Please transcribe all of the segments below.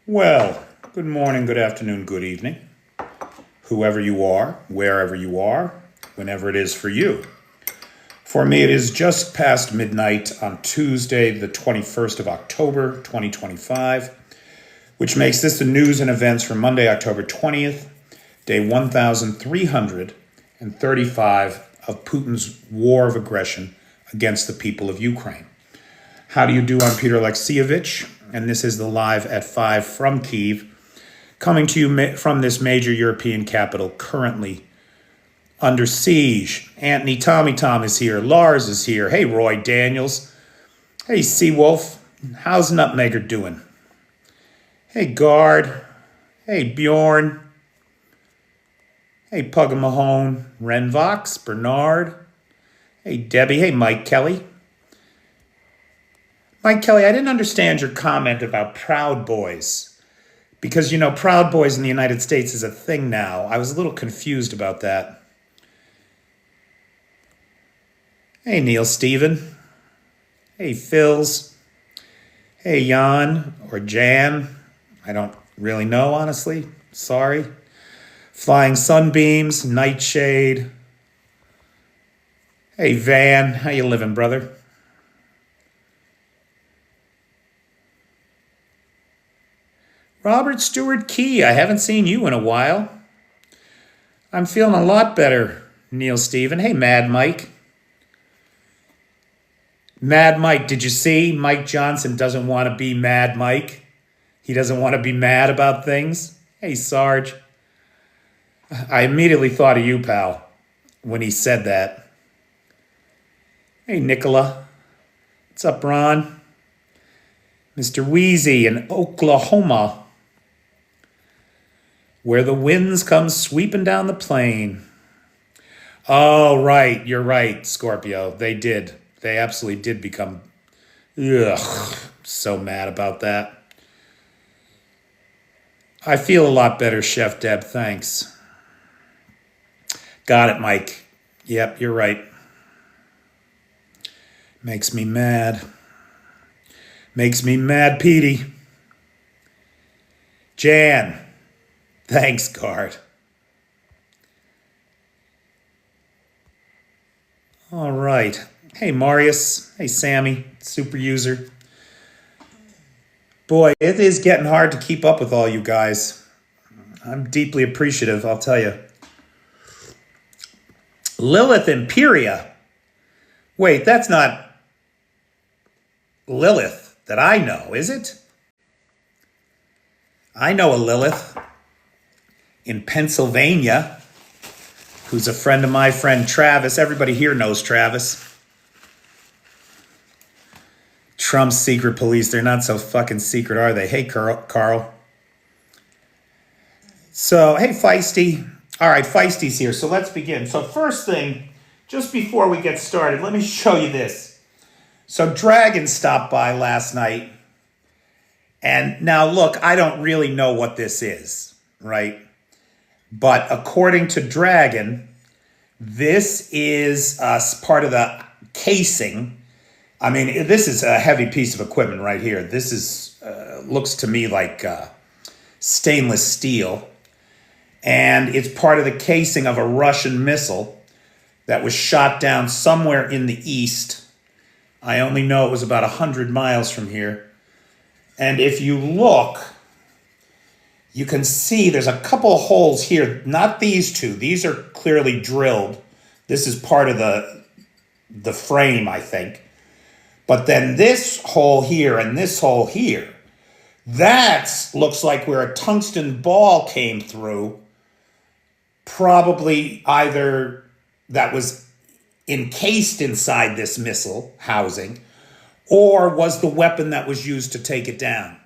Well, good morning, good afternoon, good evening, whoever you are, wherever you are, whenever it is for you. For me, it is just past midnight on Tuesday, the 21st of October, 2025, which makes this the news and events for Monday, October 20th, day 1335 of Putin's war of aggression against the people of Ukraine. How do you do? I'm Peter Alexievich, and this is the Live at 5 from Kyiv, coming to you from this major European capital currently under siege. Anthony Tommy Tom is here. Lars is here. Hey, Roy Daniels. Hey, Seawolf. How's Nutmegger doing? Hey, Guard. Hey, Bjorn. Hey, Pugga Mahone. Renvox. Bernard. Hey, Debbie. Hey, Mike Kelly. Mike Kelly, I didn't understand your comment about Proud Boys. Because, Proud Boys in the United States is a thing now. I was a little confused about that. Hey, Neil Steven. Hey, Phils. Hey, Jan or Jan. I don't really know, honestly. Sorry. Flying Sunbeams, Nightshade. Hey, Van. How you living, brother? Robert Stewart Key, I haven't seen you in a while. I'm feeling a lot better, Neil Steven. Hey, Mad Mike. Mad Mike, did you see? Mike Johnson doesn't want to be Mad Mike. He doesn't want to be mad about things. Hey, Sarge. I immediately thought of you, pal, when he said that. Hey, Nicola. What's up, Ron? Mr. Wheezy in Oklahoma, where the winds come sweeping down the plain. Oh, right. You're right, Scorpio. They did. They absolutely did become... Ugh. So mad about that. I feel a lot better, Chef Deb. Thanks. Got it, Mike. Yep, you're right. Makes me mad. Makes me mad, Petey. Jan. Thanks, Guard. All right. Hey, Marius. Hey, Sammy. Super user. Boy, it is getting hard to keep up with all you guys. I'm deeply appreciative, I'll tell you. Lilith Imperia. Wait, that's not Lilith that I know, is it? I know a Lilith in Pennsylvania, who's a friend of my friend Travis. Everybody here knows Travis. Trump's secret police, they're not so fucking secret, are they? Hey, Carl. So, hey, Feisty. All right, Feisty's here, so let's begin. So first thing, just before we get started, let me show you this. So Dragon stopped by last night, and now look, I don't really know what this is, right? But according to Dragon, this is part of the casing. I mean, this is a heavy piece of equipment right here. This is looks to me like stainless steel. And it's part of the casing of a Russian missile that was shot down somewhere in the east. I only know it was about 100 miles from here. And if you look, you can see there's a couple of holes here. Not these two. These are clearly drilled. This is part of the frame, I think. But then this hole here and this hole here, that looks like where a tungsten ball came through. Probably either that was encased inside this missile housing, or was the weapon that was used to take it down.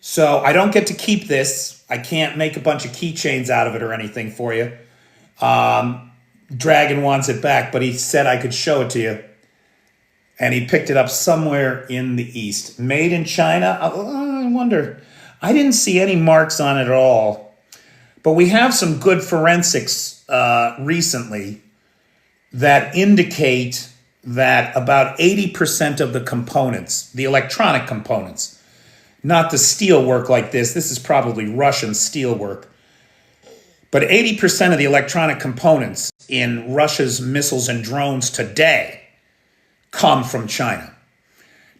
So I don't get to keep this. I can't make a bunch of keychains out of it or anything for you. Dragon wants it back, but he said I could show it to you. And he picked it up somewhere in the east. Made in China? I wonder. I didn't see any marks on it at all. But we have some good forensics recently that indicate that about 80% of the components, the electronic components, not the steel work like this. This is probably Russian steel work. But 80% of the electronic components in Russia's missiles and drones today come from China.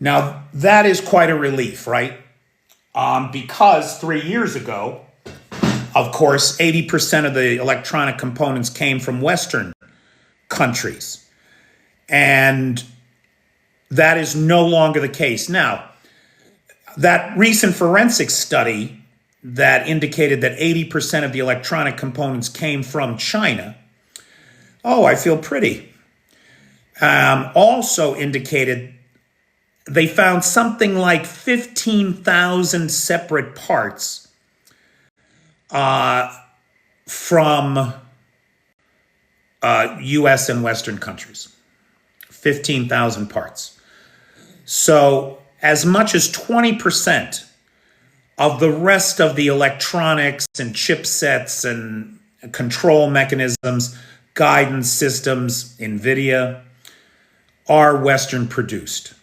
Now, that is quite a relief, right? Because 3 years ago, of course, 80% of the electronic components came from Western countries. And that is no longer the case. Now, that recent forensic study that indicated that 80% of the electronic components came from China, oh, I feel pretty. Also indicated they found something like 15,000 separate parts from U.S. and Western countries. 15,000 parts. So as much as 20% of the rest of the electronics and chipsets and control mechanisms, guidance systems, NVIDIA, are Western produced.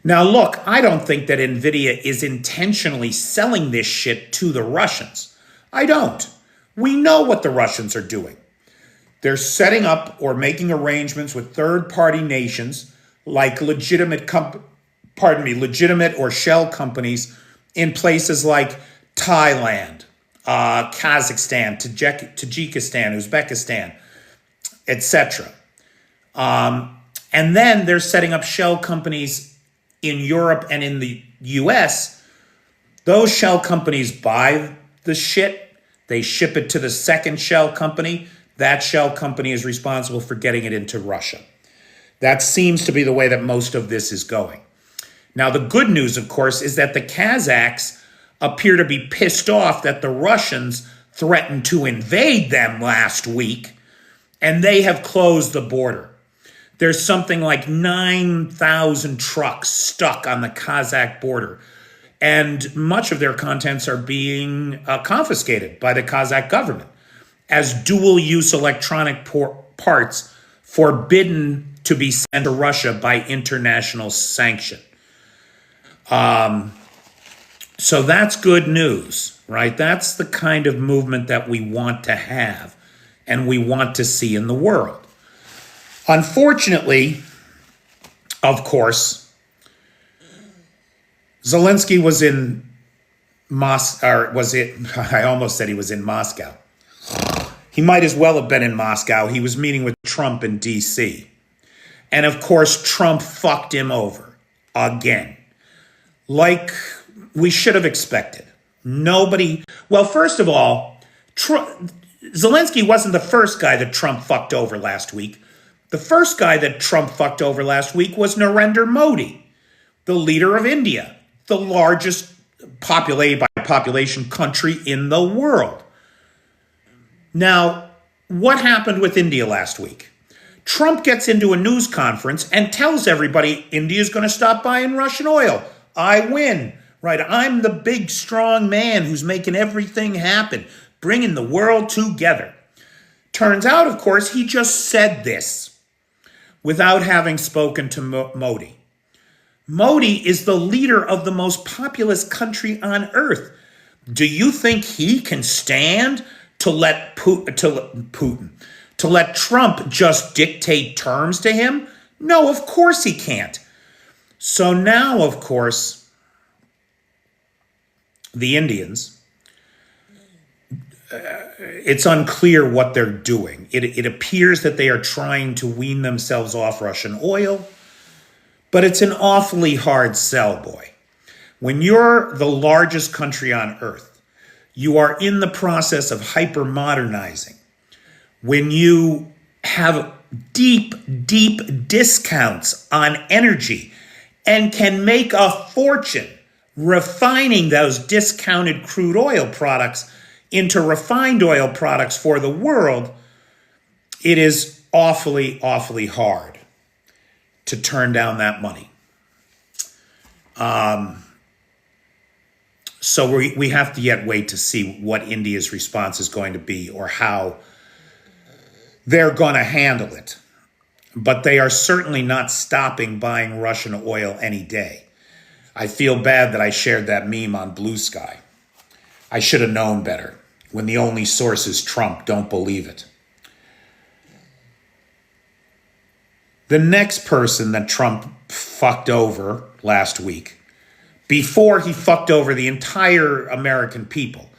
Now look, I don't think that NVIDIA is intentionally selling this shit to the Russians. I don't. We know what the Russians are doing. They're setting up or making arrangements with third-party nations like legitimate or shell companies in places like Thailand, Kazakhstan, Tajikistan, Uzbekistan, etc. And then they're setting up shell companies in Europe and in the US. Those shell companies buy the shit, they ship it to the second shell company. That shell company is responsible for getting it into Russia. That seems to be the way that most of this is going. Now, the good news, of course, is that the Kazakhs appear to be pissed off that the Russians threatened to invade them last week, and they have closed the border. There's something like 9,000 trucks stuck on the Kazakh border, and much of their contents are being confiscated by the Kazakh government as dual-use electronic parts forbidden to be sent to Russia by international sanction. So that's good news, right? That's the kind of movement that we want to have and we want to see in the world. Unfortunately, of course, Zelensky was in I almost said he was in Moscow. He might as well have been in Moscow. He was meeting with Trump in D.C. And of course, Trump fucked him over again. Like we should have expected. Well, first of all, Zelensky wasn't the first guy that Trump fucked over last week. The first guy that Trump fucked over last week was Narendra Modi, the leader of India, the largest populated by population country in the world. Now, what happened with India last week? Trump gets into a news conference and tells everybody India's going to stop buying Russian oil. I win, right? I'm the big, strong man who's making everything happen, bringing the world together. Turns out, of course, he just said this without having spoken to Modi. Modi is the leader of the most populous country on earth. Do you think he can stand to let Trump just dictate terms to him? No, of course he can't. So now, of course, the Indians, it's unclear what they're doing. It appears that they are trying to wean themselves off Russian oil, but it's an awfully hard sell, boy. When you're the largest country on earth, you are in the process of hyper-modernizing. When you have deep, deep discounts on energy and can make a fortune refining those discounted crude oil products into refined oil products for the world, it is awfully, awfully hard to turn down that money. So we have to yet wait to see what India's response is going to be or how they're going to handle it. But they are certainly not stopping buying Russian oil any day. I feel bad that I shared that meme on Blue Sky. I should have known better. When the only source is Trump, don't believe it. The next person that Trump fucked over last week, before he fucked over the entire American people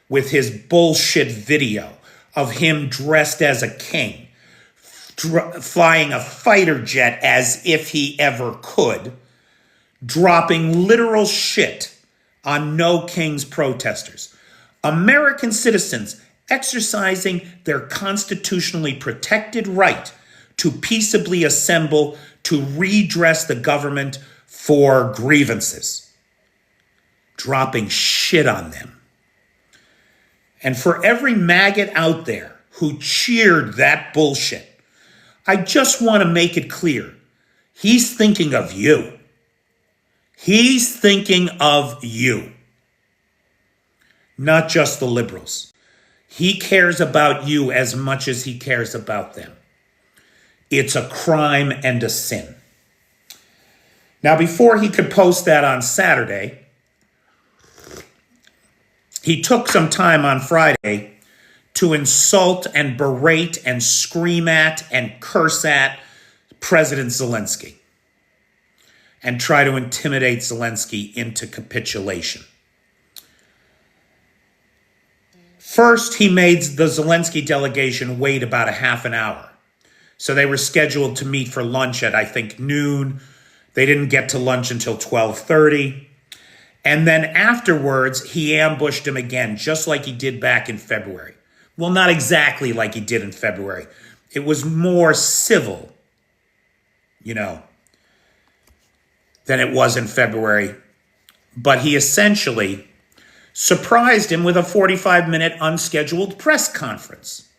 with his bullshit video of him dressed as a king, flying a fighter jet as if he ever could, dropping literal shit on No Kings protesters. American citizens exercising their constitutionally protected right to peaceably assemble to redress the government for grievances. Dropping shit on them. And for every maggot out there who cheered that bullshit, I just want to make it clear. He's thinking of you. He's thinking of you. Not just the liberals. He cares about you as much as he cares about them. It's a crime and a sin. Now, before he could post that on Saturday, he took some time on Friday to insult and berate and scream at and curse at President Zelensky and try to intimidate Zelensky into capitulation. First, he made the Zelensky delegation wait about a half an hour. So they were scheduled to meet for lunch at, I think, noon. They didn't get to lunch until 12:30. And then afterwards, he ambushed him again, just like he did back in February. Well, not exactly like he did in February. It was more civil, than it was in February. But he essentially surprised him with a 45-minute unscheduled press conference.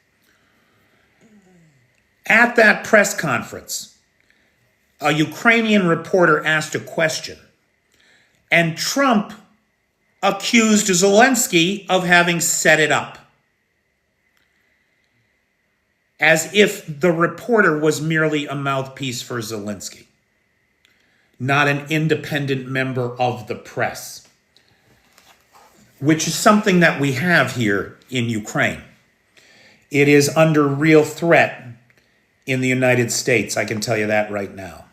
At that press conference, a Ukrainian reporter asked a question, and Trump accused Zelensky of having set it up, as if the reporter was merely a mouthpiece for Zelensky, not an independent member of the press, which is something that we have here in Ukraine. It is under real threat in the United States, I can tell you that right now.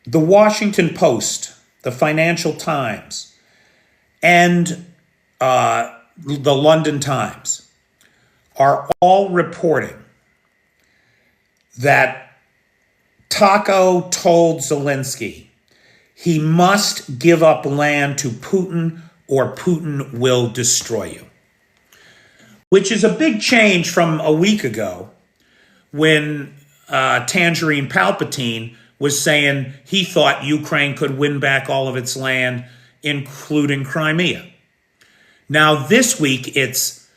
The Washington Post, the Financial Times, and the London Times are all reporting that Taco told Zelensky he must give up land to Putin or Putin will destroy you. Which is a big change from a week ago when Tangerine Palpatine was saying he thought Ukraine could win back all of its land, including Crimea. Now this week it's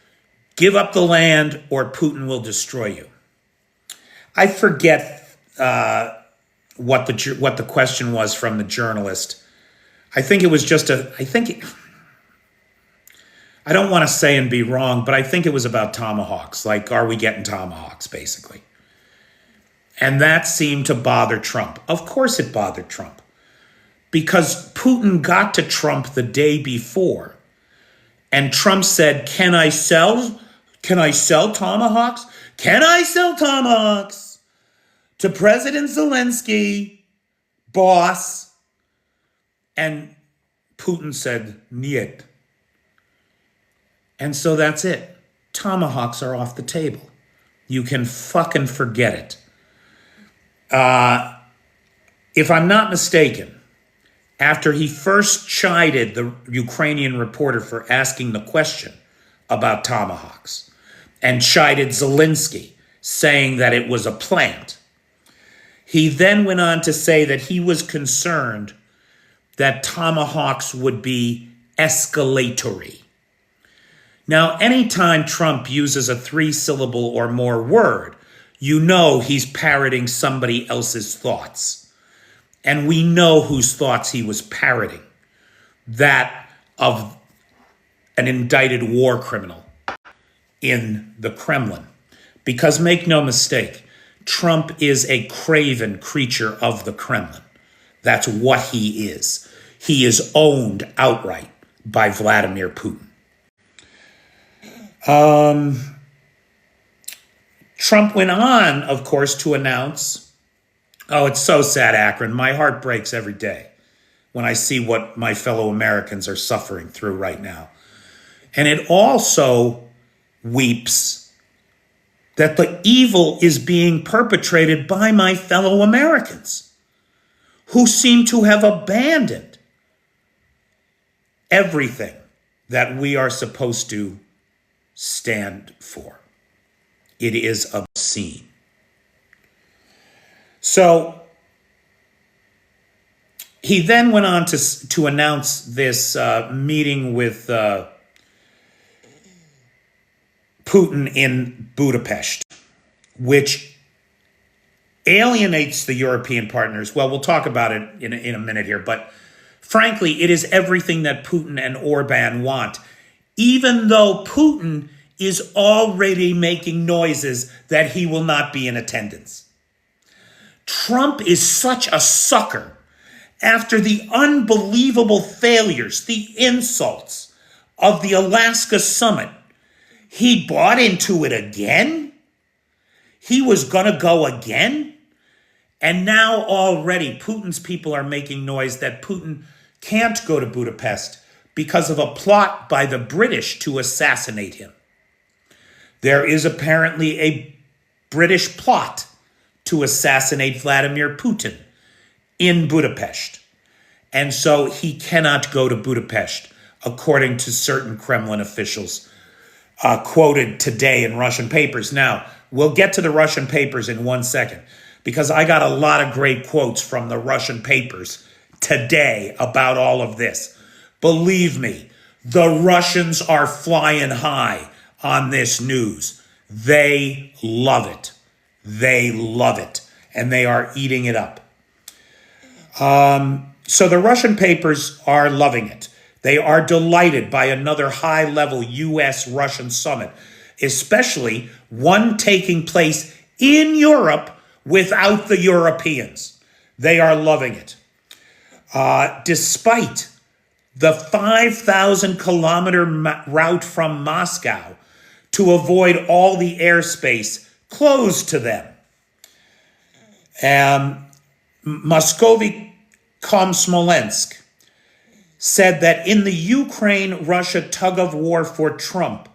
give up the land or Putin will destroy you. I forget what the question was from the journalist. I think it was just I don't want to say and be wrong, but I think it was about Tomahawks. Like, are we getting Tomahawks, basically? And that seemed to bother Trump. Of course it bothered Trump. Because Putin got to Trump the day before. And Trump said, can I sell Tomahawks? Can I sell Tomahawks to President Zelensky, boss? And Putin said, niet. And so that's it. Tomahawks are off the table. You can fucking forget it. If I'm not mistaken, after he first chided the Ukrainian reporter for asking the question about Tomahawks and chided Zelensky, saying that it was a plant, he then went on to say that he was concerned that Tomahawks would be escalatory. Now, anytime Trump uses a 3-syllable or more word, you know he's parroting somebody else's thoughts. And we know whose thoughts he was parroting. That of an indicted war criminal in the Kremlin. Because make no mistake, Trump is a craven creature of the Kremlin. That's what he is. He is owned outright by Vladimir Putin. Trump went on, of course, to announce, oh, it's so sad, Akron. My heart breaks every day when I see what my fellow Americans are suffering through right now. And it also weeps that the evil is being perpetrated by my fellow Americans who seem to have abandoned everything that we are supposed to stand for. It is obscene. So he then went on to announce this meeting with Putin in Budapest, which alienates the European partners. Well, we'll talk about it in a minute here, but frankly, it is everything that Putin and Orban want, even though Putin is already making noises that he will not be in attendance. Trump is such a sucker after the unbelievable failures, the insults of the Alaska summit. He bought into it again. He was going to go again. And now already Putin's people are making noise that Putin can't go to Budapest because of a plot by the British to assassinate him. There is apparently a British plot to assassinate Vladimir Putin in Budapest. And so he cannot go to Budapest, according to certain Kremlin officials quoted today in Russian papers. Now, we'll get to the Russian papers in 1 second, because I got a lot of great quotes from the Russian papers today about all of this. Believe me, the Russians are flying high on this news. They love it. They love it. And they are eating it up. So the Russian papers are loving it. They are delighted by another high-level U.S.-Russian summit, especially one taking place in Europe without the Europeans. They are loving it. Despite the 5,000-kilometer route from Moscow to avoid all the airspace closed to them. Moskovy Komsmolensk said that in the Ukraine-Russia tug-of-war for Trump,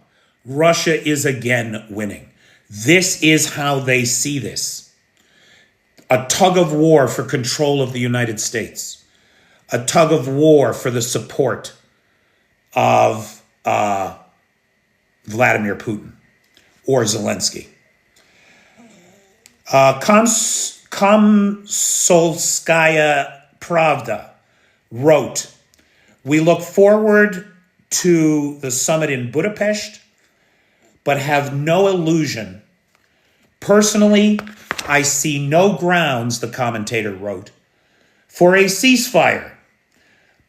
Russia is again winning. This is how they see this. A tug-of-war for control of the United States. A tug-of-war for the support of Vladimir Putin or Zelensky. Komsolskaya Pravda wrote, "We look forward to the summit in Budapest, but have no illusion. Personally, I see no grounds," the commentator wrote, "for a ceasefire.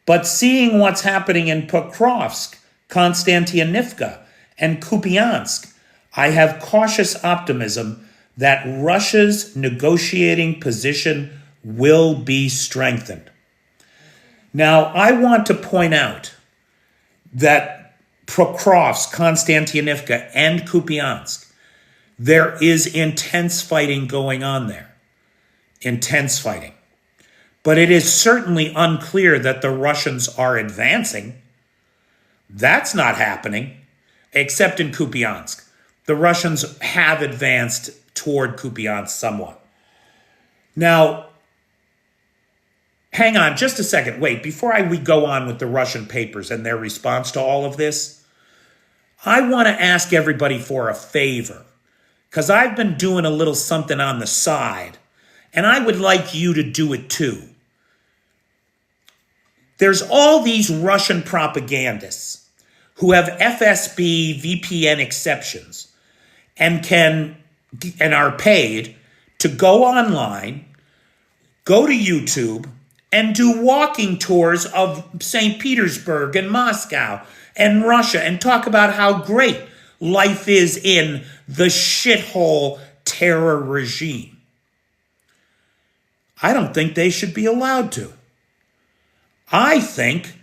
But seeing what's happening in Pokrovsk, Konstantinivka, and Kupiansk, I have cautious optimism that Russia's negotiating position will be strengthened." Now, I want to point out that Pokrovsk, Konstantinivka, and Kupiansk, there is intense fighting going on there. Intense fighting. But it is certainly unclear that the Russians are advancing. That's not happening, except in Kupiansk. The Russians have advanced toward Kupiansk somewhat. Now, hang on just a second. Wait, before we go on with the Russian papers and their response to all of this, I want to ask everybody for a favor, because I've been doing a little something on the side, and I would like you to do it too. There's all these Russian propagandists who have FSB VPN exceptions and are paid to go online, go to YouTube, and do walking tours of St. Petersburg and Moscow and Russia and talk about how great life is in the shithole terror regime. I don't think they should be allowed to. I think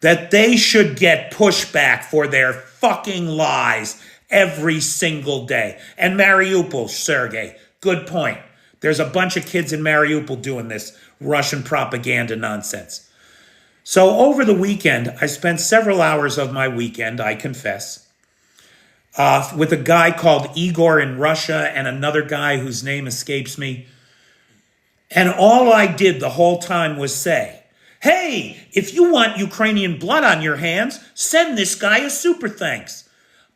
that they should get pushback for their fucking lies every single day. And Mariupol, Sergei, good point. There's a bunch of kids in Mariupol doing this Russian propaganda nonsense. So over the weekend, I spent several hours of my weekend, I confess, with a guy called Igor in Russia and another guy whose name escapes me. And all I did the whole time was say, hey, if you want Ukrainian blood on your hands, send this guy a super thanks.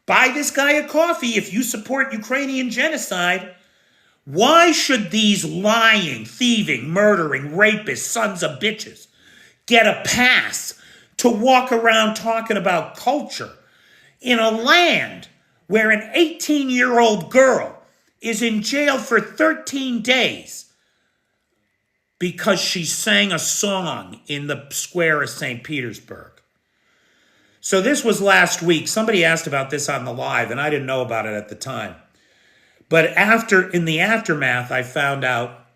Buy this guy a coffee if you support Ukrainian genocide. Why should these lying, thieving, murdering, rapist sons of bitches get a pass to walk around talking about culture in a land where an 18-year-old girl is in jail for 13 days because she sang a song in the square of St. Petersburg? So this was last week. Somebody asked about this on the live, and I didn't know about it at the time. But in the aftermath, I found out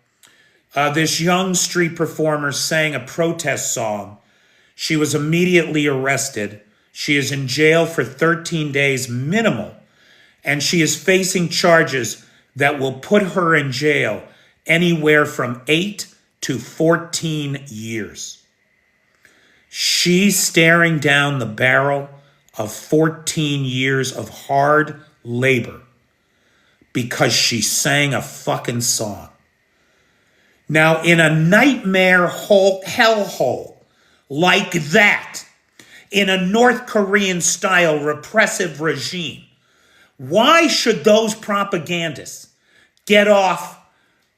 this young street performer sang a protest song. She was immediately arrested. She is in jail for 13 days minimal, and she is facing charges that will put her in jail anywhere from 8 to 14 years. She's staring down the barrel of 14 years of hard labor because she sang a fucking song. Now, in a nightmare hellhole like that, in a North Korean-style repressive regime, why should those propagandists get off,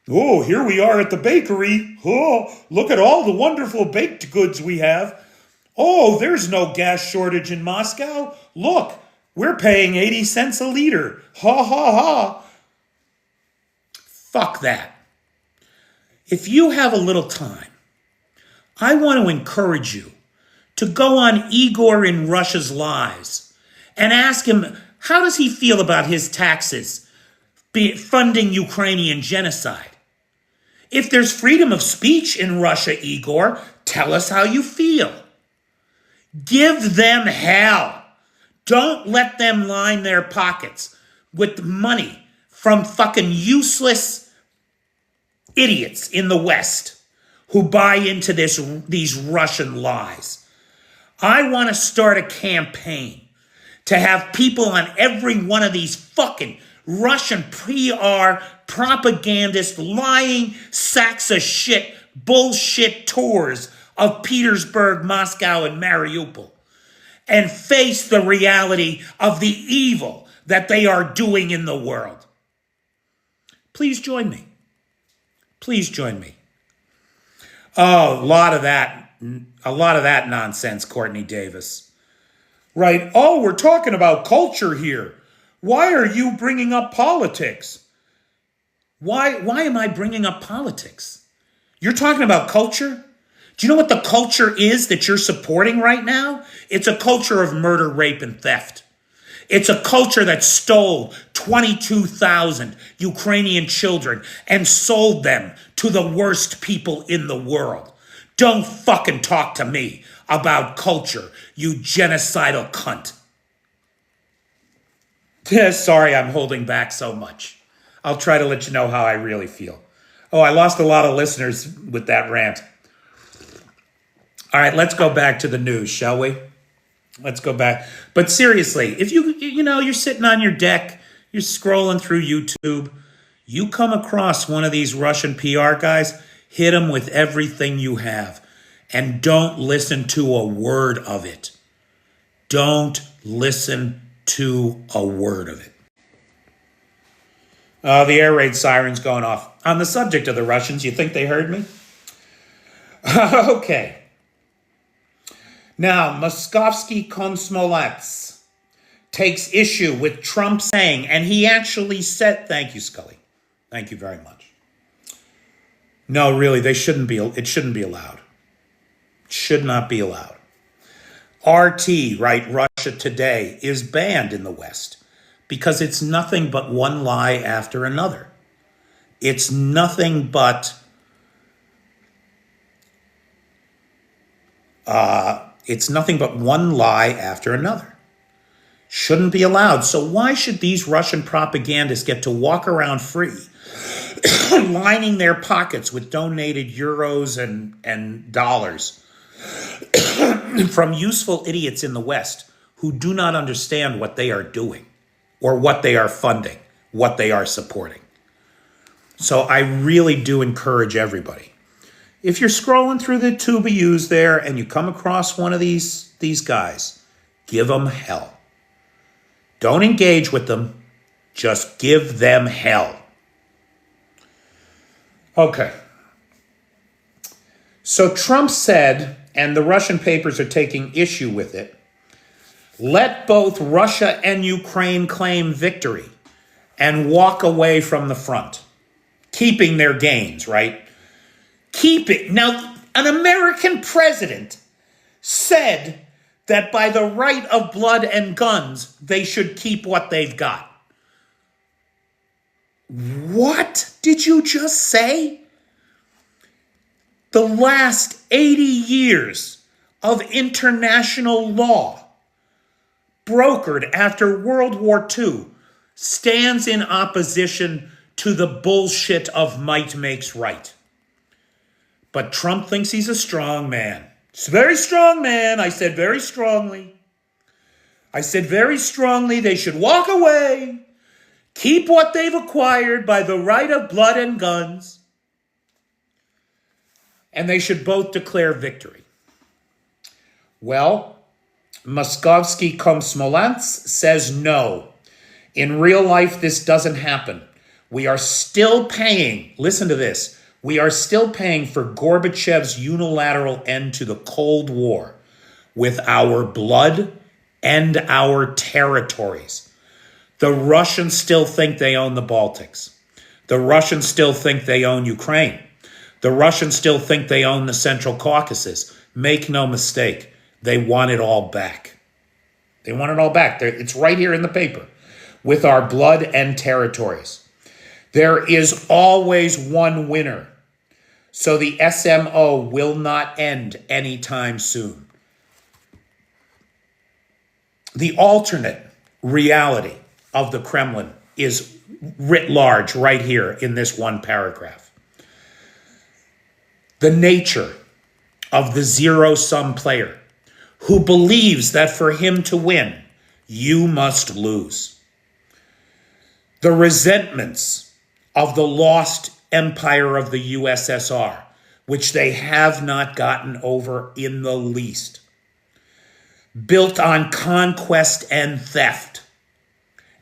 oh, here we are at the bakery. Oh, look at all the wonderful baked goods we have. Oh, there's no gas shortage in Moscow. Look, we're paying 80 cents a liter. Ha, ha, ha. Fuck that. If you have a little time, I want to encourage you to go on Igor in Russia's lies and ask him, how does he feel about his taxes funding Ukrainian genocide? If there's freedom of speech in Russia, Igor, tell us how you feel. Give them hell. Don't let them line their pockets with money from fucking useless idiots in the West who buy into these Russian lies. I want to start a campaign to have people on every one of these fucking Russian PR propagandist lying sacks of shit bullshit tours of Petersburg, Moscow, and Mariupol, and face the reality of the evil that they are doing in the world. Please join me. Please join me. Oh, a lot of that nonsense, Courtney Davis. Right. Oh, we're talking about culture here. Why are you bringing up politics? Why am I bringing up politics? You're talking about culture? Do you know what the culture is that you're supporting right now? It's a culture of murder, rape, and theft. It's a culture that stole 22,000 Ukrainian children and sold them to the worst people in the world. Don't fucking talk to me about culture, you genocidal cunt. Sorry, I'm holding back so much. I'll try to let you know how I really feel. Oh, I lost a lot of listeners with that rant. All right, let's go back to the news, shall we? Let's go back. But seriously, if you're sitting on your deck, you're scrolling through YouTube, you come across one of these Russian PR guys, hit them with everything you have. And don't listen to a word of it. Don't listen to a word of it. The air raid siren's going off. On the subject of the Russians, you think they heard me? Okay. Now, Moskovsky Komsomolets takes issue with Trump saying, and he actually said, thank you, Scully. Thank you very much. No, really, it shouldn't be allowed. It should not be allowed. RT, right, Russia Today, is banned in the West because it's nothing but one lie after another. It's nothing but It's nothing but one lie after another. Shouldn't be allowed. So why should these Russian propagandists get to walk around free, lining their pockets with donated euros and dollars from useful idiots in the West who do not understand what they are doing or what they are funding, what they are supporting? So I really do encourage everybody. If you're scrolling through the tuba-yous there and you come across one of these guys, give them hell. Don't engage with them. Just give them hell. Okay. So Trump said, and the Russian papers are taking issue with it, let both Russia and Ukraine claim victory and walk away from the front, keeping their gains, right? Keep it. Now, an American president said that by the right of blood and guns, they should keep what they've got. What did you just say? The last 80 years of international law, brokered after World War II, stands in opposition to the bullshit of might makes right. But Trump thinks he's a strong man. He's a very strong man. I said very strongly. I said very strongly they should walk away, keep what they've acquired by the right of blood and guns, and they should both declare victory. Well, Moskovsky Komsomolets says no. In real life, this doesn't happen. We are still paying, listen to this, we are still paying for Gorbachev's unilateral end to the Cold War with our blood and our territories. The Russians still think they own the Baltics. The Russians still think they own Ukraine. The Russians still think they own the Central Caucasus. Make no mistake, they want it all back. They want it all back. It's right here in the paper. With our blood and territories. There is always one winner. So the SMO will not end anytime soon. The alternate reality of the Kremlin is writ large right here in this one paragraph. The nature of the zero-sum player who believes that for him to win, you must lose. The resentments of the lost empire of the USSR, which they have not gotten over in the least, built on conquest and theft,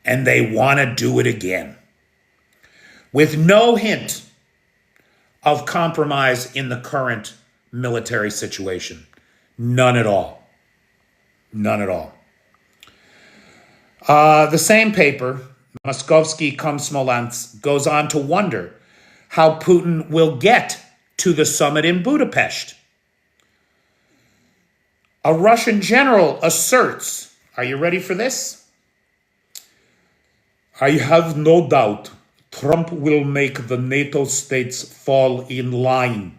and they want to do it again, with no hint of compromise in the current military situation. None at all. None at all. The same paper, Moskovsky Komsomolets, goes on to wonder how Putin will get to the summit in Budapest. A Russian general asserts, are you ready for this? I have no doubt Trump will make the NATO states fall in line.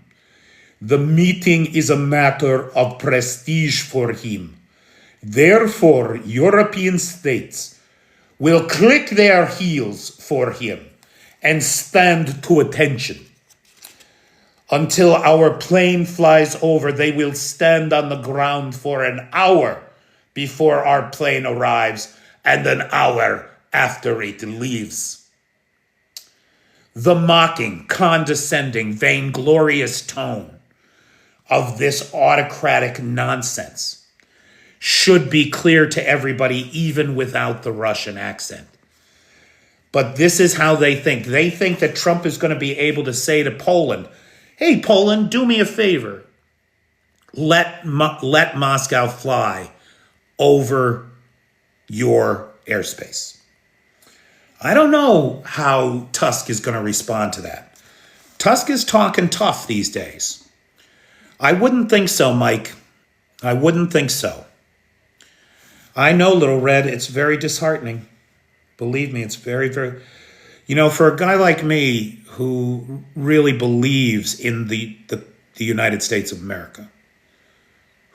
The meeting is a matter of prestige for him. Therefore, European states will click their heels for him and stand to attention. Until our plane flies over, they will stand on the ground for an hour before our plane arrives and an hour after it leaves. The mocking, condescending, vainglorious tone of this autocratic nonsense should be clear to everybody, even without the Russian accent. But this is how they think. They think that Trump is going to be able to say to Poland, hey, Poland, do me a favor. Let Moscow fly over your airspace. I don't know how Tusk is going to respond to that. Tusk is talking tough these days. I wouldn't think so, Mike. I wouldn't think so. I know, Little Red, it's very disheartening. Believe me, it's very, very... You know, for a guy like me who really believes in the United States of America,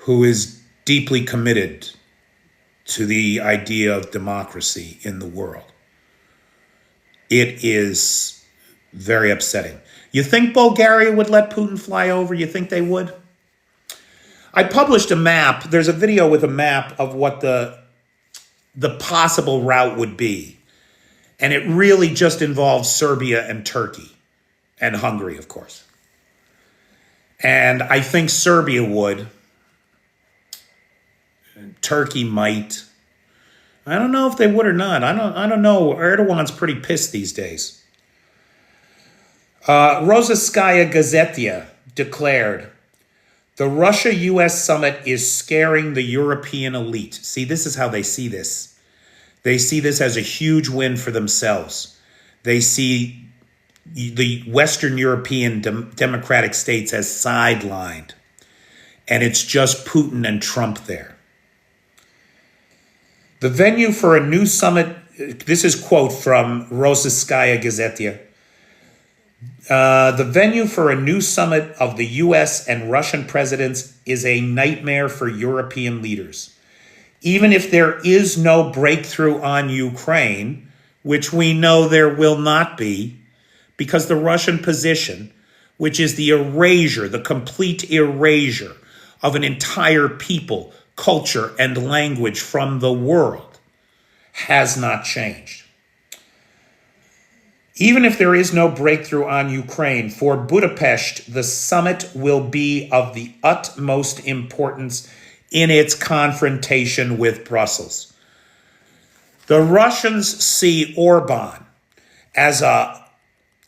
who is deeply committed to the idea of democracy in the world. It is very upsetting. You think Bulgaria would let Putin fly over? You think they would? I published a map. There's a video with a map of what the possible route would be. And it really just involves Serbia and Turkey and Hungary, of course. And I think Serbia would. Turkey might. I don't know if they would or not. I don't know. Erdogan's pretty pissed these days. Rossiyskaya Gazeta declared, the Russia-U.S. summit is scaring the European elite. See, this is how they see this. They see this as a huge win for themselves. They see the Western European democratic states as sidelined. And it's just Putin and Trump there. The venue for a new summit, this is quote from Rossiyskaya Gazeta. The venue for a new summit of the U.S. and Russian presidents is a nightmare for European leaders. Even if there is no breakthrough on Ukraine, which we know there will not be, because the Russian position, which is the erasure, the complete erasure of an entire people, culture, and language from the world, has not changed. Even if there is no breakthrough on Ukraine, for Budapest, the summit will be of the utmost importance in its confrontation with Brussels. The Russians see Orban as an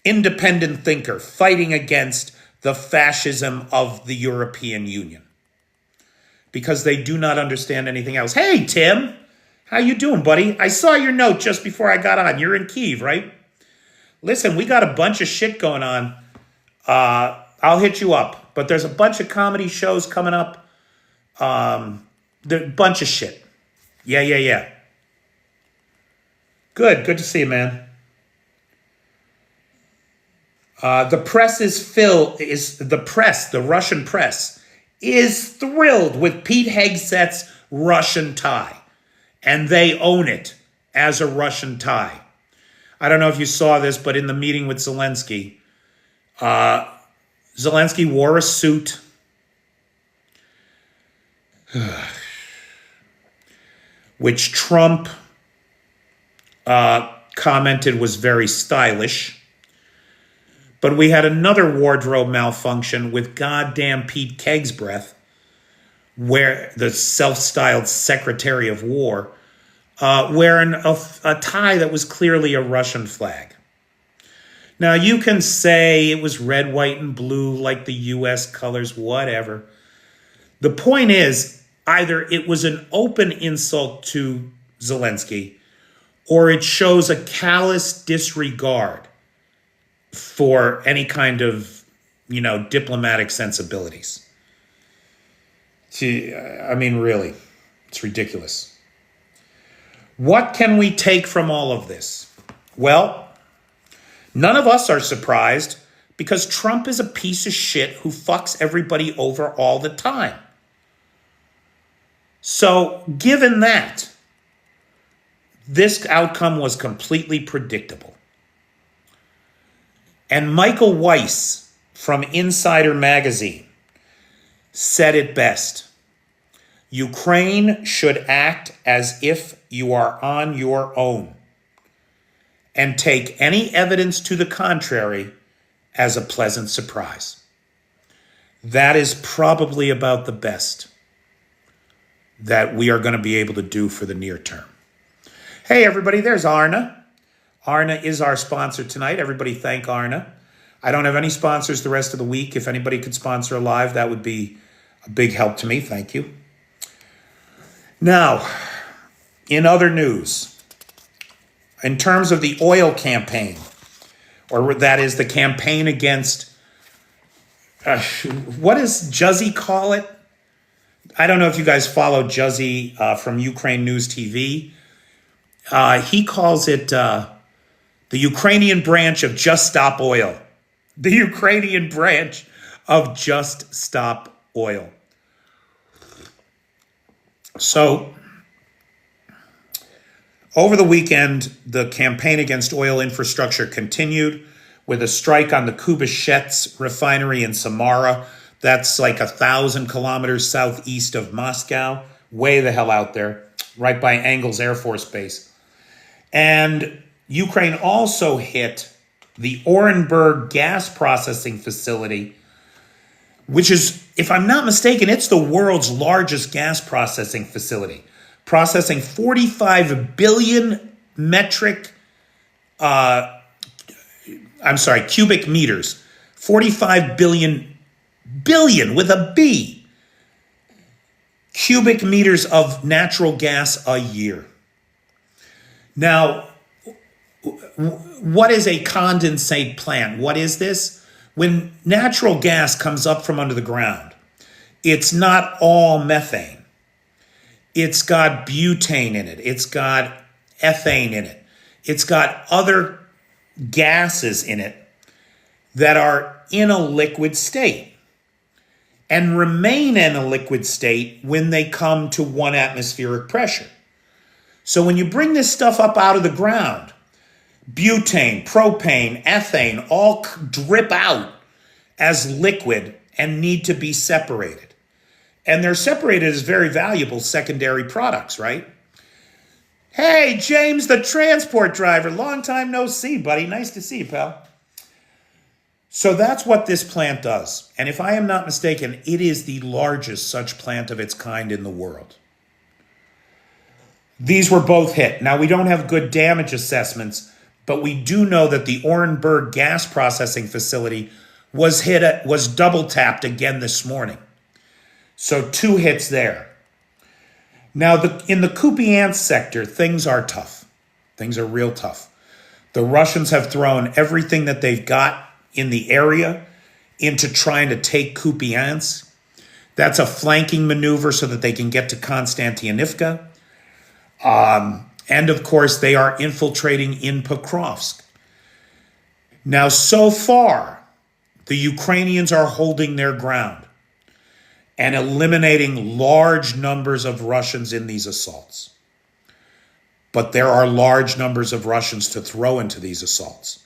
independent thinker fighting against the fascism of the European Union because they do not understand anything else. Hey, Tim, how you doing, buddy? I saw your note just before I got on. You're in Kyiv, right? Listen, we got a bunch of shit going on. I'll hit you up. But there's a bunch of comedy shows coming up. There's a bunch of shit. Yeah. Good to see you, man. The Russian press, is thrilled with Pete Hegseth's Russian tie. And they own it as a Russian tie. I don't know if you saw this, but in the meeting with Zelensky, Zelensky wore a suit. Which Trump commented was very stylish. But we had another wardrobe malfunction with goddamn Pete Kegsbreath, where the self-styled Secretary of War, wearing a tie that was clearly a Russian flag. Now, you can say it was red, white, and blue like the U.S. colors, whatever. The point is, either it was an open insult to Zelensky, or it shows a callous disregard for any kind of, diplomatic sensibilities. I mean, really, it's ridiculous. What can we take from all of this? Well, none of us are surprised because Trump is a piece of shit who fucks everybody over all the time. So, given that, this outcome was completely predictable. And Michael Weiss from Insider Magazine said it best. Ukraine should act as if you are on your own and take any evidence to the contrary as a pleasant surprise. That is probably about the best that we are going to be able to do for the near term. Hey, everybody, there's Arna. Arna is our sponsor tonight. Everybody thank Arna. I don't have any sponsors the rest of the week. If anybody could sponsor a live, that would be a big help to me. Thank you. Now, in other news, in terms of the oil campaign, or that is the campaign against, what does Juzzy call it? I don't know if you guys follow Juzzy from Ukraine News TV. He calls it the Ukrainian branch of Just Stop Oil. The Ukrainian branch of Just Stop Oil. So over the weekend, the campaign against oil infrastructure continued with a strike on the Kubashets refinery in Samara. That's like 1,000 kilometers southeast of Moscow, way the hell out there, right by Engels Air Force Base. And Ukraine also hit the Orenburg gas processing facility, which is, if I'm not mistaken, it's the world's largest gas processing facility, processing 45 billion cubic meters, 45 billion with a B, cubic meters of natural gas a year. Now, what is a condensate plant? What is this? When natural gas comes up from under the ground, it's not all methane. It's got butane in it. It's got ethane in it. It's got other gases in it that are in a liquid state and remain in a liquid state when they come to 1 atmospheric pressure. So when you bring this stuff up out of the ground, butane, propane, ethane all drip out as liquid and need to be separated. And they're separated as very valuable secondary products, right? Hey, James, the transport driver. Long time no see, buddy. Nice to see you, pal. So that's what this plant does. And if I am not mistaken, it is the largest such plant of its kind in the world. These were both hit. Now, we don't have good damage assessments, but we do know that the Orenburg gas processing facility was double tapped again this morning. So 2 hits there. Now, in the Kupiansk sector, things are tough. Things are real tough. The Russians have thrown everything that they've got in the area into trying to take Kupiansk. That's a flanking maneuver so that they can get to Konstantinivka. And of course, they are infiltrating in Pokrovsk. Now, so far, the Ukrainians are holding their ground and eliminating large numbers of Russians in these assaults. But there are large numbers of Russians to throw into these assaults.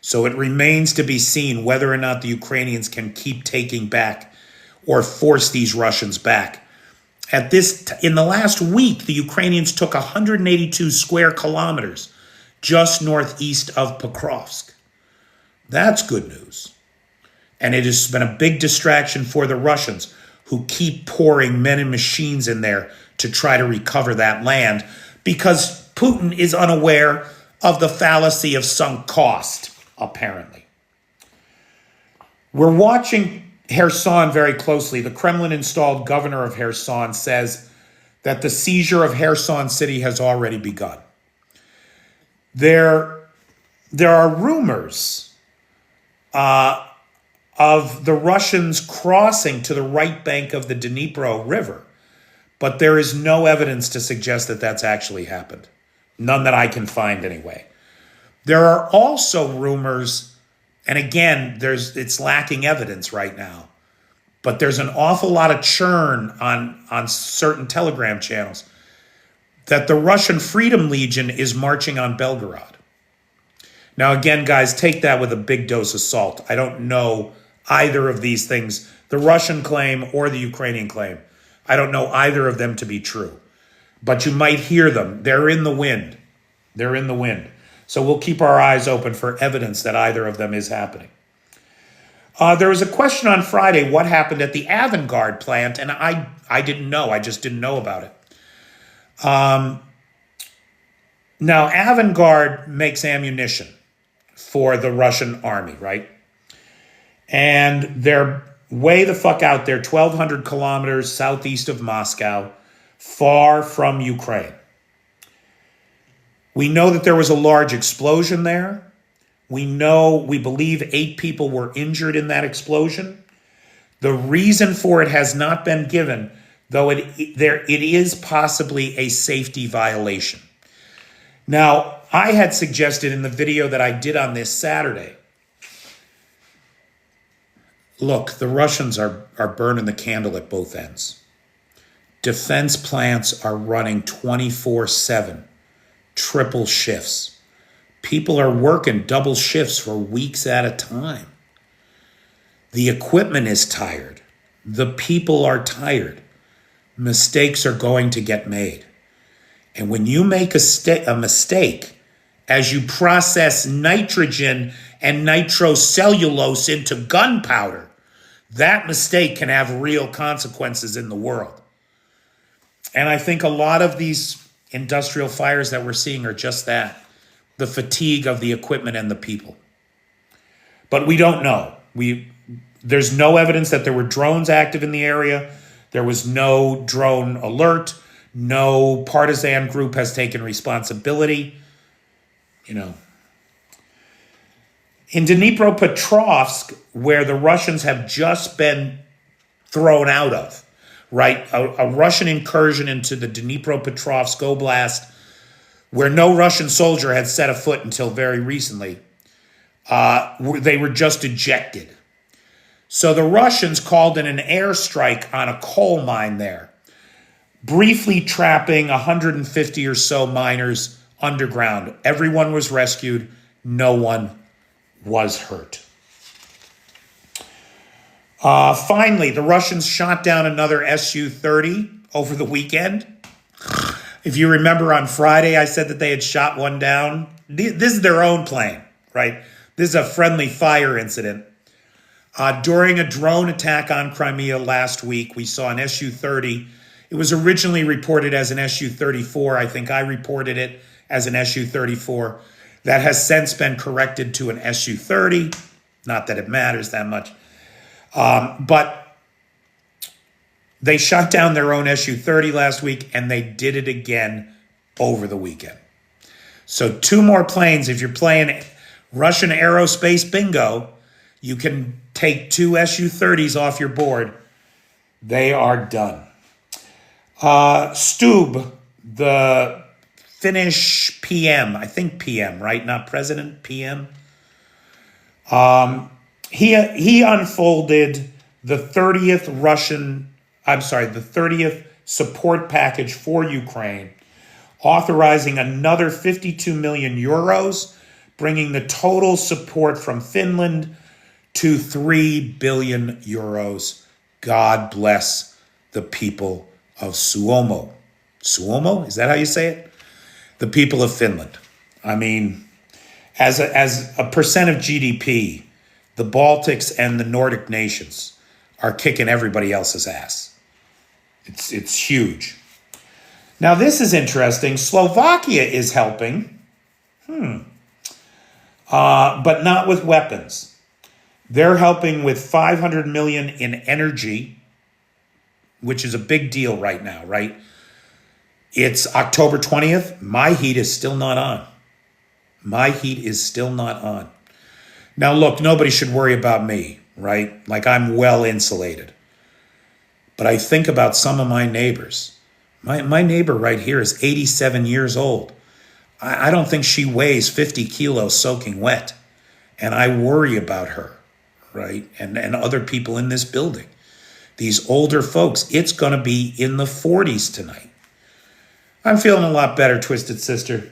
So it remains to be seen whether or not the Ukrainians can keep taking back or force these Russians back. In the last week, the Ukrainians took 182 square kilometers just northeast of Pokrovsk. That's good news. And it has been a big distraction for the Russians, who keep pouring men and machines in there to try to recover that land, because Putin is unaware of the fallacy of sunk cost, apparently. We're watching Kherson very closely. The Kremlin-installed governor of Kherson says that the seizure of Kherson city has already begun. There are rumors of the Russians crossing to the right bank of the Dnipro River, but there is no evidence to suggest that that's actually happened. None that I can find anyway. There are also rumors, and again, it's lacking evidence right now, but there's an awful lot of churn on certain Telegram channels that the Russian Freedom Legion is marching on Belgorod. Now, again, guys, take that with a big dose of salt. I don't know either of these things, the Russian claim or the Ukrainian claim. I don't know either of them to be true. But you might hear them. They're in the wind. They're in the wind. So we'll keep our eyes open for evidence that either of them is happening. There was a question on Friday, what happened at the Avangard plant? And I didn't know. I just didn't know about it. Now, Avangard makes ammunition for the Russian army, right? And they're way the fuck out there, 1,200 kilometers southeast of Moscow, far from Ukraine. We know that there was a large explosion there. We believe 8 people were injured in that explosion. The reason for it has not been given, though it is possibly a safety violation. Now, I had suggested in the video that I did on this Saturday, look, the Russians are burning the candle at both ends. Defense plants are running 24/7, triple shifts. People are working double shifts for weeks at a time. The equipment is tired. The people are tired. Mistakes are going to get made. And when you make a mistake, as you process nitrogen and nitrocellulose into gunpowder, that mistake can have real consequences in the world. And I think a lot of these industrial fires that we're seeing are just that, the fatigue of the equipment and the people. But we don't know. There's no evidence that there were drones active in the area. There was no drone alert. No partisan group has taken responsibility. In Dnipropetrovsk, where the Russians have just been thrown out of, right? A Russian incursion into the Dnipropetrovsk Oblast, where no Russian soldier had set a foot until very recently. They were just ejected. So the Russians called in an airstrike on a coal mine there, briefly trapping 150 or so miners underground. Everyone was rescued. No one was hurt. Finally, the Russians shot down another Su-30 over the weekend. If you remember on Friday, I said that they had shot one down. This is their own plane, right? This is a friendly fire incident. During a drone attack on Crimea last week, we saw an Su-30. It was originally reported as an Su-34. I think I reported it as an Su-34. That has since been corrected to an Su-30. Not that it matters that much. But they shot down their own Su-30 last week, and they did it again over the weekend. So 2 more planes. If you're playing Russian aerospace bingo, you can take 2 Su-30s off your board. They are done. Stubb, the Finnish PM, I think PM, right? Not president, PM. He unfolded the 30th the 30th support package for Ukraine, authorizing another 52 million euros, bringing the total support from Finland to 3 billion euros. God bless the people of Suomi. Suomi? Is that how you say it? The people of Finland. I mean, as a percent of GDP, the Baltics and the Nordic nations are kicking everybody else's ass. It's huge. Now, this is interesting. Slovakia is helping, but not with weapons. They're helping with 500 million in energy, which is a big deal right now, right? It's October 20th. My heat is still not on. My heat is still not on. Now, look, nobody should worry about me, right? Like, I'm well insulated. But I think about some of my neighbors. My neighbor right here is 87 years old. I don't think she weighs 50 kilos soaking wet. And I worry about her, right? And other people in this building. These older folks, it's going to be in the 40s tonight. I'm feeling a lot better, Twisted Sister.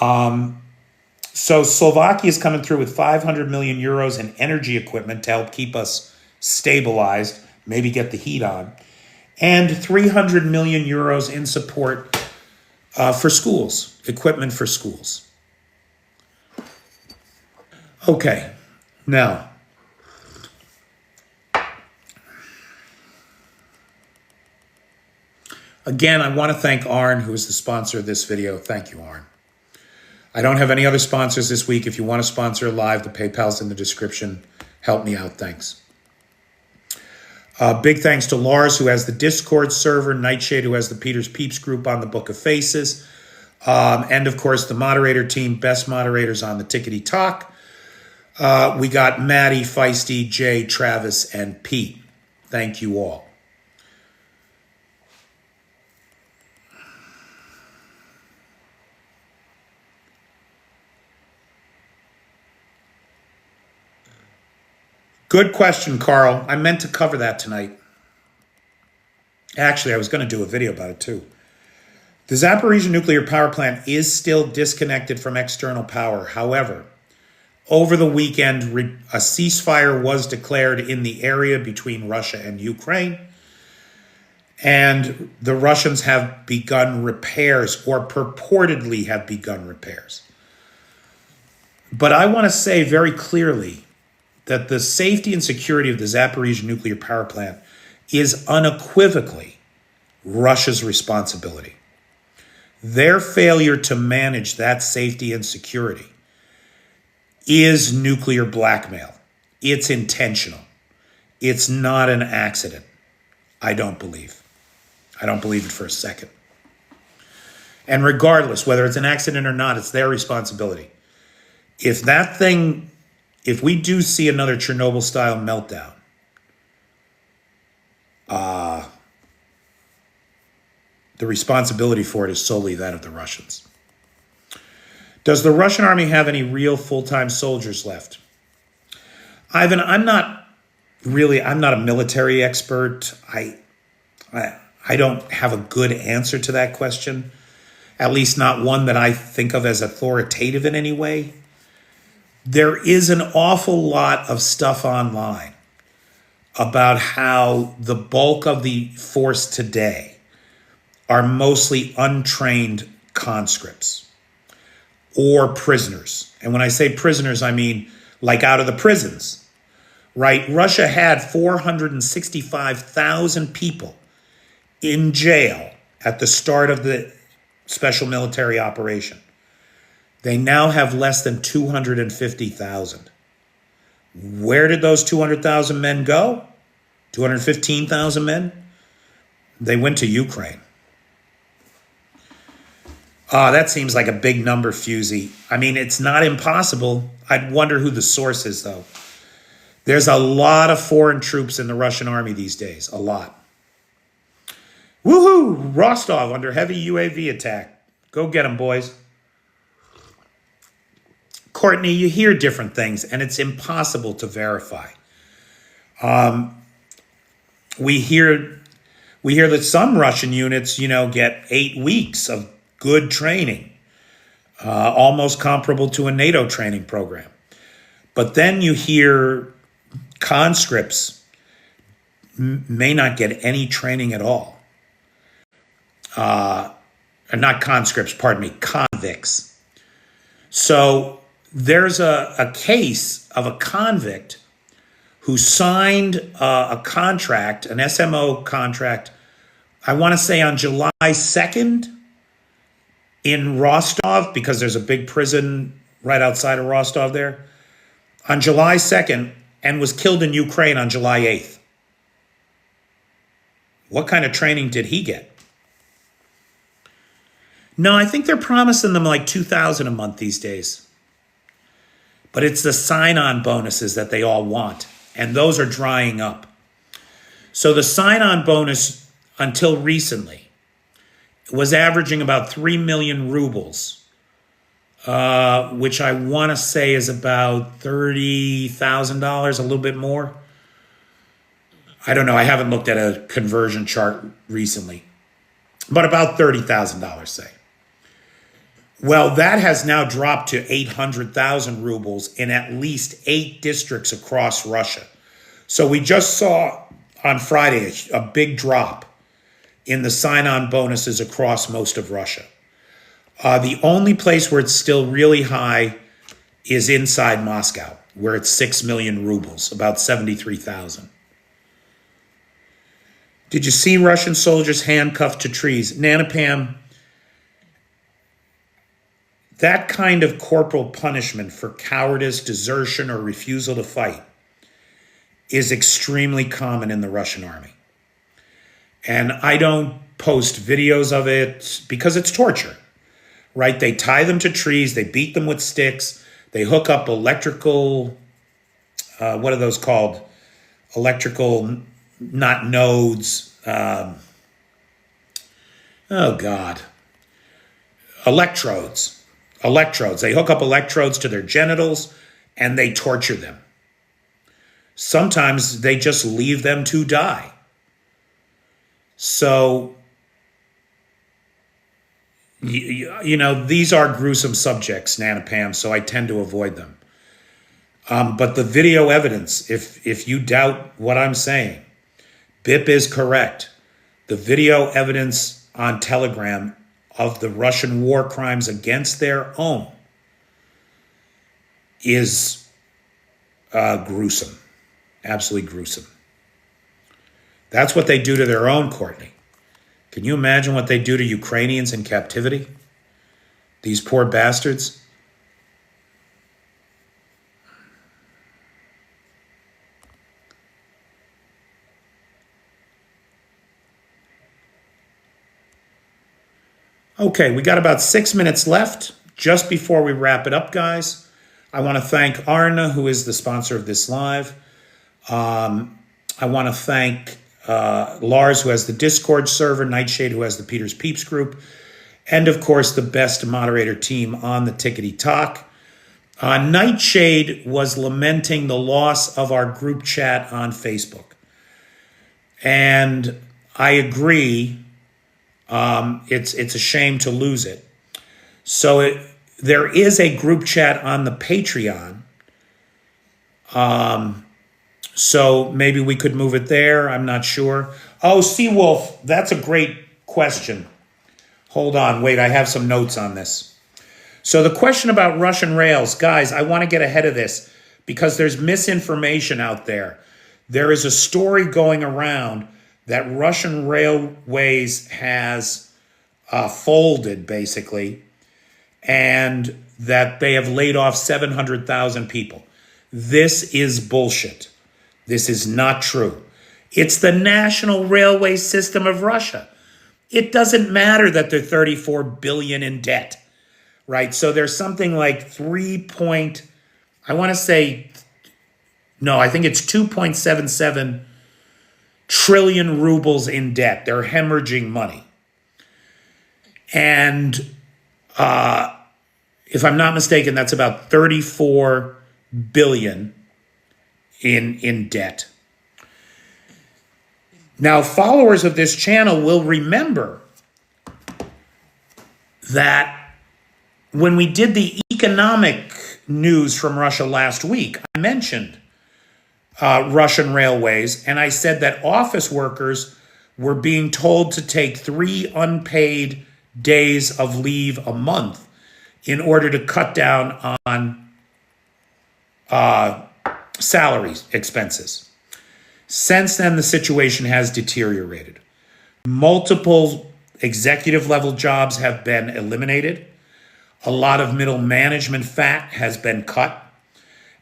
So Slovakia is coming through with 500 million euros in energy equipment to help keep us stabilized, maybe get the heat on, and 300 million euros in support for schools, equipment for schools. Okay, now, again, I want to thank Arn, who is the sponsor of this video. Thank you, Arn. I don't have any other sponsors this week. If you want to sponsor live, the PayPal's in the description. Help me out. Thanks. Big thanks to Lars, who has the Discord server, Nightshade, who has the Peter's Peeps group on the Book of Faces, and, of course, the moderator team, best moderators on the Tickety Talk. We got Maddie, Feisty, Jay, Travis, and Pete. Thank you all. Good question, Carl. I meant to cover that tonight. Actually, I was going to do a video about it too. The Zaporizhzhia nuclear power plant is still disconnected from external power. However, over the weekend, a ceasefire was declared in the area between Russia and Ukraine. And the Russians have begun repairs, or purportedly have begun repairs. But I want to say very clearly that the safety and security of the Zaporizhzhia nuclear power plant is unequivocally Russia's responsibility. Their failure to manage that safety and security is nuclear blackmail. It's intentional. It's not an accident. I don't believe. I don't believe it for a second. And regardless, whether it's an accident or not, it's their responsibility. If we do see another Chernobyl-style meltdown, the responsibility for it is solely that of the Russians. Does the Russian army have any real full-time soldiers left? Ivan, I'm not a military expert. I don't have a good answer to that question, at least not one that I think of as authoritative in any way. There is an awful lot of stuff online about how the bulk of the force today are mostly untrained conscripts or prisoners. And when I say prisoners, I mean like out of the prisons, right? Russia had 465,000 people in jail at the start of the special military operation. They now have less than 250,000. Where did those 200,000 men go? 215,000 men? They went to Ukraine. That seems like a big number, Fusey. I mean, it's not impossible. I'd wonder who the source is, though. There's a lot of foreign troops in the Russian army these days. A lot. Woohoo! Rostov under heavy UAV attack. Go get them, boys. Courtney, you hear different things, and it's impossible to verify. We hear that some Russian units, get 8 weeks of good training, almost comparable to a NATO training program. But then you hear conscripts may not get any training at all. Not conscripts, pardon me, convicts. So there's a case of a convict who signed a contract, an SMO contract, I want to say on July 2nd in Rostov, because there's a big prison right outside of Rostov there, on July 2nd, and was killed in Ukraine on July 8th. What kind of training did he get? No, I think they're promising them like $2,000 a month these days. But it's the sign-on bonuses that they all want, and those are drying up. So the sign-on bonus, until recently, was averaging about 3 million rubles, which I want to say is about $30,000, a little bit more. I don't know. I haven't looked at a conversion chart recently, but about $30,000, say. Well, that has now dropped to 800,000 rubles in at least 8 districts across Russia. So we just saw on Friday a big drop in the sign-on bonuses across most of Russia. The only place where it's still really high is inside Moscow, where it's 6 million rubles, about 73,000. Did you see Russian soldiers handcuffed to trees? Nana Pam, that kind of corporal punishment for cowardice, desertion, or refusal to fight is extremely common in the Russian army. And I don't post videos of it because it's torture, right? They tie them to trees, they beat them with sticks, they hook up electrical, what are those called? Electrical, not nodes. Electrodes. They hook up electrodes to their genitals and they torture them. Sometimes they just leave them to die. So, these are gruesome subjects, Nana Pam, so I tend to avoid them. But the video evidence, if you doubt what I'm saying, BIP is correct. The video evidence on Telegram of the Russian war crimes against their own is gruesome, absolutely gruesome. That's what they do to their own, Courtney. Can you imagine what they do to Ukrainians in captivity? These poor bastards. Okay, we got about 6 minutes left. Just before we wrap it up, guys, I want to thank Arna, who is the sponsor of this live. I want to thank Lars, who has the Discord server, Nightshade, who has the Peter's Peeps group, and of course, the best moderator team on the Tickety Talk. Nightshade was lamenting the loss of our group chat on Facebook. And I agree. It's a shame to lose it. So there is a group chat on the Patreon. So maybe we could move it there. I'm not sure. Oh, Seawolf, that's a great question. Hold on, wait, I have some notes on this. So the question about Russian rails, guys, I want to get ahead of this because there's misinformation out there. There is a story going around that Russian railways has folded, basically, and that they have laid off 700,000 people. This is bullshit. This is not true. It's the national railway system of Russia. It doesn't matter that they're 34 billion in debt, right? So there's something like I think it's 2.77 trillion rubles in debt. They're hemorrhaging money. And if I'm not mistaken, that's about 34 billion in debt. Now, followers of this channel will remember that when we did the economic news from Russia last week, I mentioned Russian railways, and I said that office workers were being told to take 3 unpaid days of leave a month in order to cut down on salaries expenses. Since then, the situation has deteriorated. Multiple executive level jobs have been eliminated. A lot of middle management fat has been cut.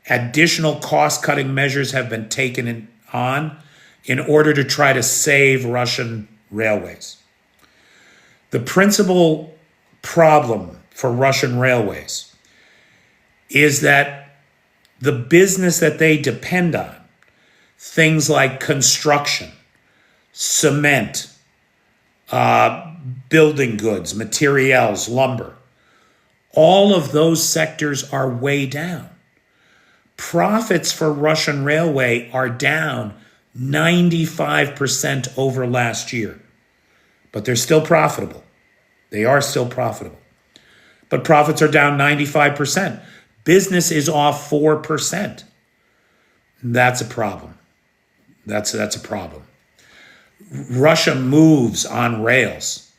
Additional cost-cutting measures have been taken on in order to try to save Russian railways. The principal problem for Russian railways is that the business that they depend on, things like construction, cement, building goods, materials, lumber, all of those sectors are way down. Profits for Russian railway are down 95% over last year. But they're still profitable. They are still profitable. But profits are down 95%. Business is off 4%. That's a problem. That's a problem. Russia moves on rails.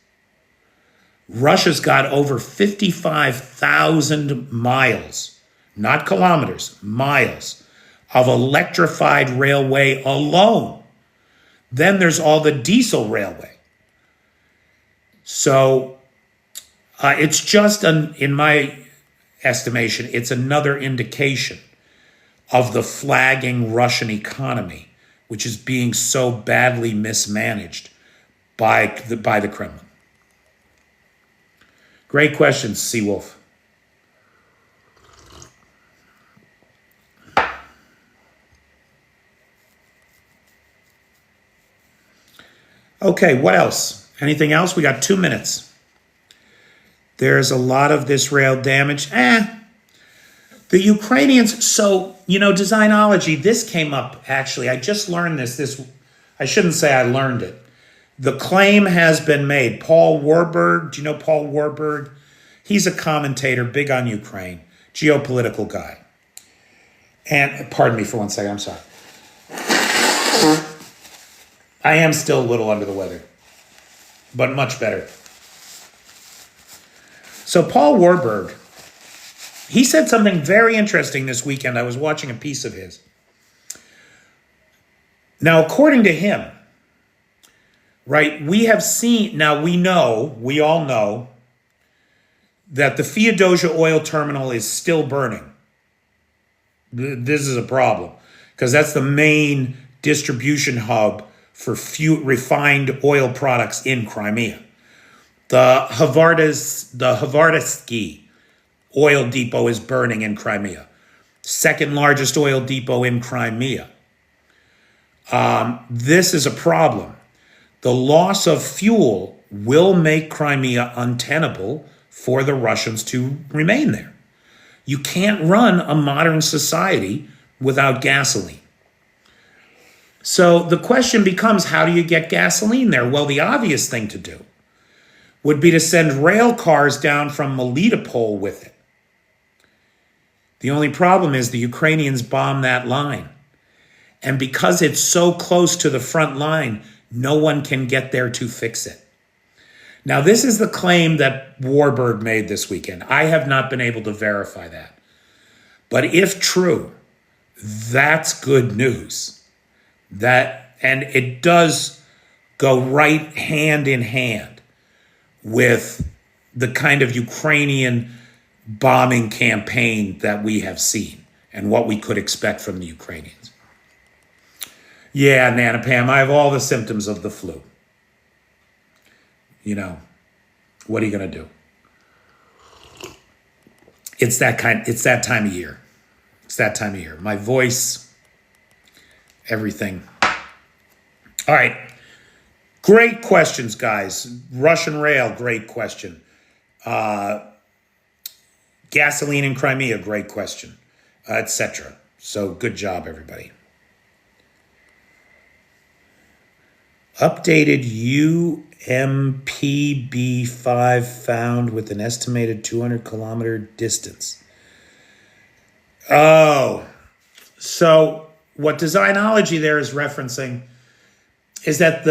Russia's got over 55,000 miles, not kilometers, miles, of electrified railway alone. Then there's all the diesel railway. So it's just, in my estimation, it's another indication of the flagging Russian economy, which is being so badly mismanaged by the Kremlin. Great questions, Seawolf. Okay, what else? Anything else? We got 2 minutes. There's a lot of this rail damage. The Ukrainians, so, Designology, this came up, actually. I just learned this. I shouldn't say I learned it. The claim has been made. Paul Warburg, do you know Paul Warburg? He's a commentator, big on Ukraine, geopolitical guy. And pardon me for 1 second, I'm sorry. I am still a little under the weather, but much better. So Paul Warburg, he said something very interesting this weekend. I was watching a piece of his. Now, according to him, right, we all know that the Feodosia oil terminal is still burning. This is a problem because that's the main distribution hub for refined oil products in Crimea. The Hvardysky oil depot is burning in Crimea. Second largest oil depot in Crimea. This is a problem. The loss of fuel will make Crimea untenable for the Russians to remain there. You can't run a modern society without gasoline. So the question becomes, how do you get gasoline there? Well, the obvious thing to do would be to send rail cars down from Melitopol with it. The only problem is the Ukrainians bombed that line. And because it's so close to the front line, no one can get there to fix it. Now, this is the claim that Warburg made this weekend. I have not been able to verify that. But if true, that's good news. And it does go right hand in hand with the kind of Ukrainian bombing campaign that we have seen and what we could expect from the Ukrainians. Yeah, Nana Pam, I have all the symptoms of the flu. You know, what are you going to do? It's that time of year. It's that time of year. My voice, everything. All right. Great questions, guys. Russian rail, great question. Gasoline in Crimea, great question, etc. So good job, everybody. Updated UMPB-5 found with an estimated 200-kilometer distance. Oh, so what Designology there is referencing is that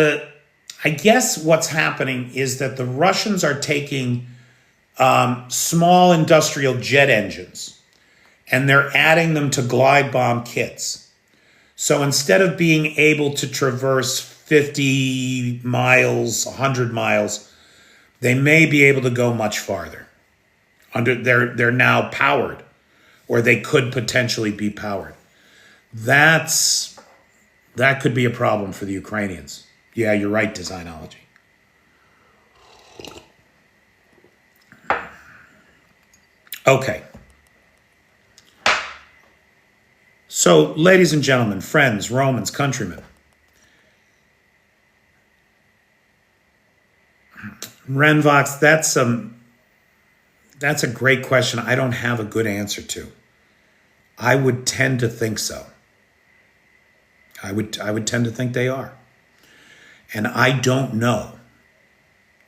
I guess what's happening is that the Russians are taking small industrial jet engines and they're adding them to glide bomb kits. So instead of being able to traverse 50 miles, 100 miles, they may be able to go much farther. They're now powered, or they could potentially be powered. That could be a problem for the Ukrainians. Yeah, you're right, Designology. Okay. So, ladies and gentlemen, friends, Romans, countrymen, Renvox, that's a great question. I don't have a good answer to. I would tend to think so. I would tend to think they are. And I don't know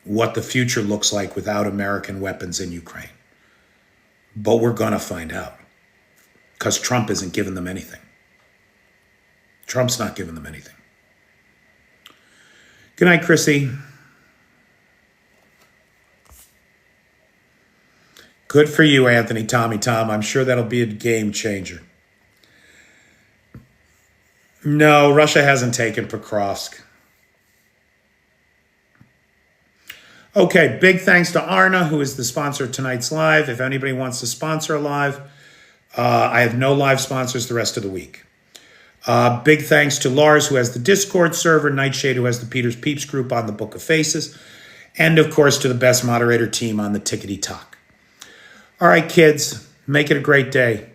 what the future looks like without American weapons in Ukraine. But we're going to find out. Because Trump isn't giving them anything. Trump's not giving them anything. Good night, Chrissy. Good for you, Anthony, Tommy, Tom. I'm sure that'll be a game changer. No, Russia hasn't taken Pokrovsk. Okay, big thanks to Arna, who is the sponsor of tonight's live. If anybody wants to sponsor a live, I have no live sponsors the rest of the week. Big thanks to Lars, who has the Discord server, Nightshade, who has the Peter's Peeps group on the Book of Faces, and of course to the best moderator team on the Tickety Talk. All right, kids, make it a great day.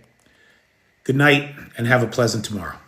Good night and have a pleasant tomorrow.